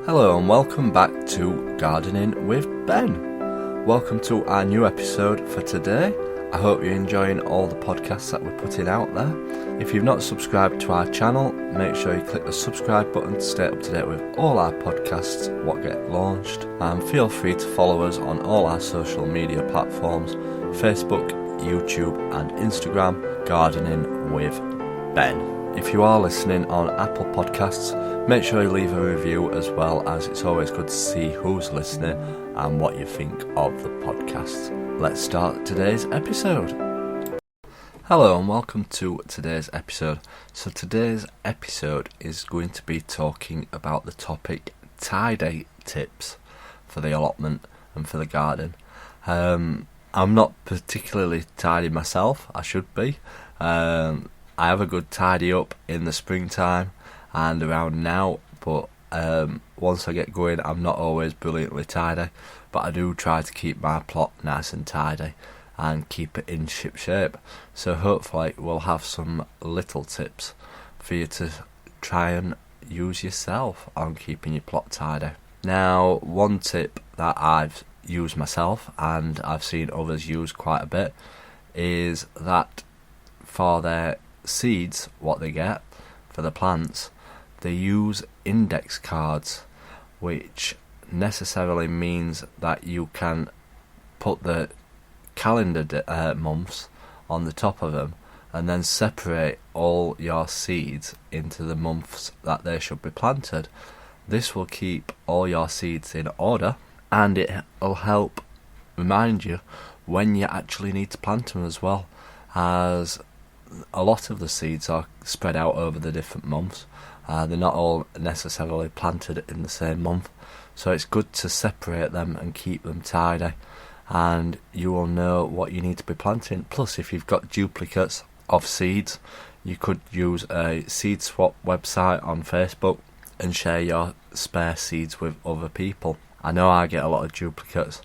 Hello and welcome back to Gardening with Ben. Welcome to our new episode for today. I hope you're enjoying all the podcasts that we're putting out there. If you've not subscribed to our channel, make sure you click the subscribe button to stay up to date with all our podcasts, what get launched, and feel free to follow us on all our social media platforms, Facebook, YouTube and Instagram, Gardening with Ben. If you are listening on Apple Podcasts, make sure you leave a review as well, as it's always good to see who's listening and what you think of the podcast. Let's start today's episode. Hello and welcome to today's episode. So today's episode is going to be talking about the topic tidy tips for the allotment and for the garden. I'm not particularly tidy myself, I should be. I have a good tidy up in the springtime and around now, but once I get going I'm not always brilliantly tidy, but I do try to keep my plot nice and tidy and keep it in ship shape. So hopefully we'll have some little tips for you to try and use yourself on keeping your plot tidy. Now, one tip that I've used myself and I've seen others use quite a bit is that for their seeds, what they get for the plants, they use index cards, which necessarily means that you can put the calendar months on the top of them and then separate all your seeds into the months that they should be planted. This will keep all your seeds in order and it will help remind you when you actually need to plant them as well, as a lot of the seeds are spread out over the different months. They're not all necessarily planted in the same month, so it's good to separate them and keep them tidy, and you will know what you need to be planting. Plus, if you've got duplicates of seeds, you could use a seed swap website on Facebook and share your spare seeds with other people. I know I get a lot of duplicates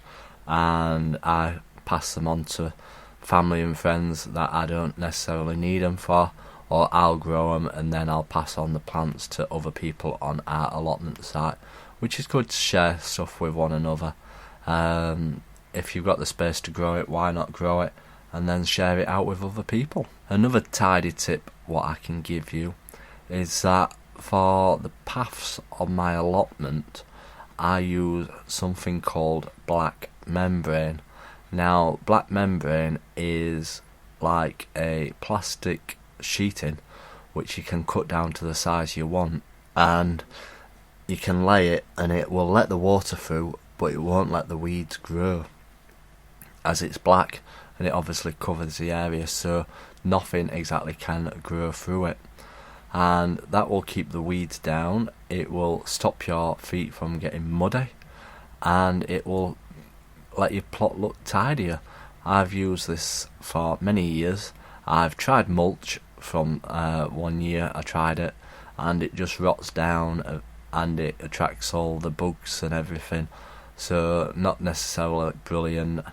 and I pass them on to family and friends that I don't necessarily need them for, or I'll grow them and then I'll pass on the plants to other people on our allotment site, which is good to share stuff with one another. If you've got the space to grow it, why not grow it and then share it out with other people. Another tidy tip what I can give you is that for the paths on my allotment I use something called black membrane. Now, black membrane is like a plastic sheeting which you can cut down to the size you want, and you can lay it and it will let the water through, but it won't let the weeds grow, as it's black and it obviously covers the area, so nothing exactly can grow through it, and that will keep the weeds down. It will stop your feet from getting muddy and it will let your plot look tidier. I've used this for many years. I've tried mulch from 1 year. I tried it and it just rots down and it attracts all the bugs and everything, so not necessarily brilliant,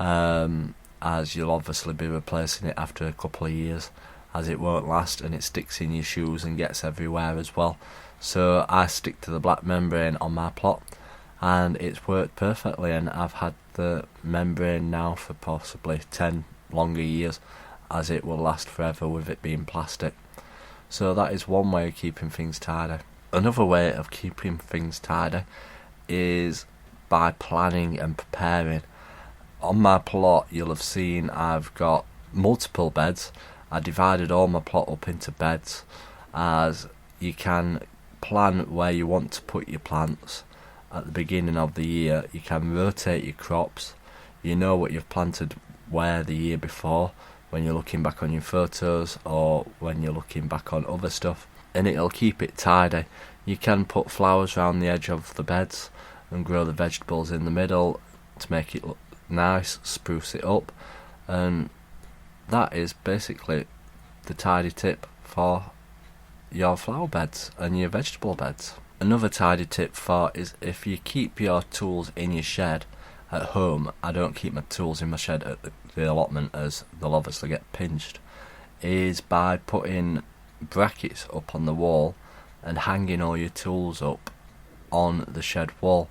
as you'll obviously be replacing it after a couple of years, as it won't last and it sticks in your shoes and gets everywhere as well. So I stick to the black membrane on my plot and it's worked perfectly, and I've had the membrane now for possibly 10 longer years, as it will last forever with it being plastic. So that is one way of keeping things tidy. Another way of keeping things tidy is by planning and preparing. On my plot you'll have seen I've got multiple beds. I divided all my plot up into beds, as you can plan where you want to put your plants at the beginning of the year. You can rotate your crops. You know what you've planted where the year before when you're looking back on your photos or when you're looking back on other stuff, and it'll keep it tidy. You can put flowers around the edge of the beds and grow the vegetables in the middle to make it look nice, spruce it up, and that is basically the tidy tip for your flower beds and your vegetable beds. Another tidy tip for is if you keep your tools in your shed at home. I don't keep my tools in my shed at the allotment, as they'll obviously get pinched, is by putting brackets up on the wall and hanging all your tools up on the shed wall.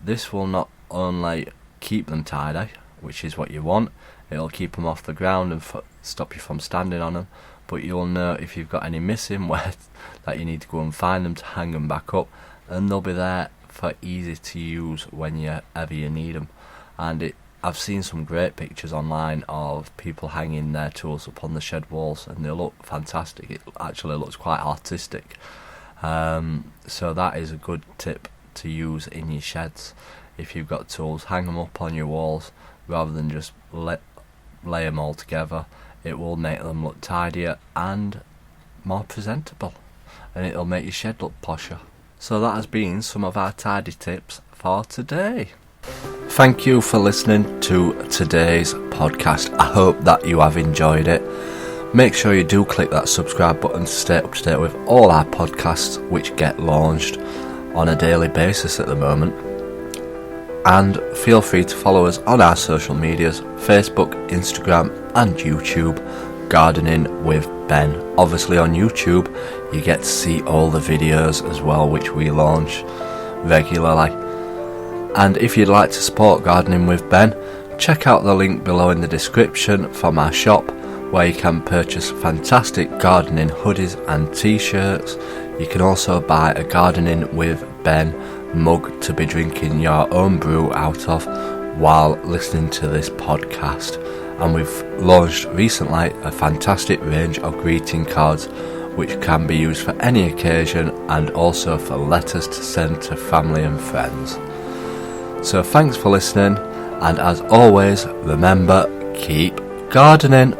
This will not only keep them tidy, which is what you want, it'll keep them off the ground and stop you from standing on them, but you'll know if you've got any missing where that you need to go and find them to hang them back up, and they'll be there for easy to use whenever you need them. And I've seen some great pictures online of people hanging their tools up on the shed walls, and they look fantastic. It actually looks quite artistic. So that is a good tip to use in your sheds. If you've got tools, hang them up on your walls rather than just lay them all together. It will make them look tidier and more presentable, and it'll make your shed look posher. So that has been some of our tidy tips for today. Thank you for listening to today's podcast. I hope that you have enjoyed it. Make sure you do click that subscribe button to stay up to date with all our podcasts, which get launched on a daily basis at the moment. And feel free to follow us on our social medias, Facebook, Instagram and YouTube, Gardening with Ben. Obviously on YouTube you get to see all the videos as well, which we launch regularly. And if you'd like to support Gardening with Ben, check out the link below in the description from our shop, where you can purchase fantastic gardening hoodies and t-shirts. You can also buy a Gardening with Ben mug to be drinking your own brew out of while listening to this podcast. And we've launched recently a fantastic range of greeting cards which can be used for any occasion, and also for letters to send to family and friends. So thanks for listening, and as always, remember, keep gardening.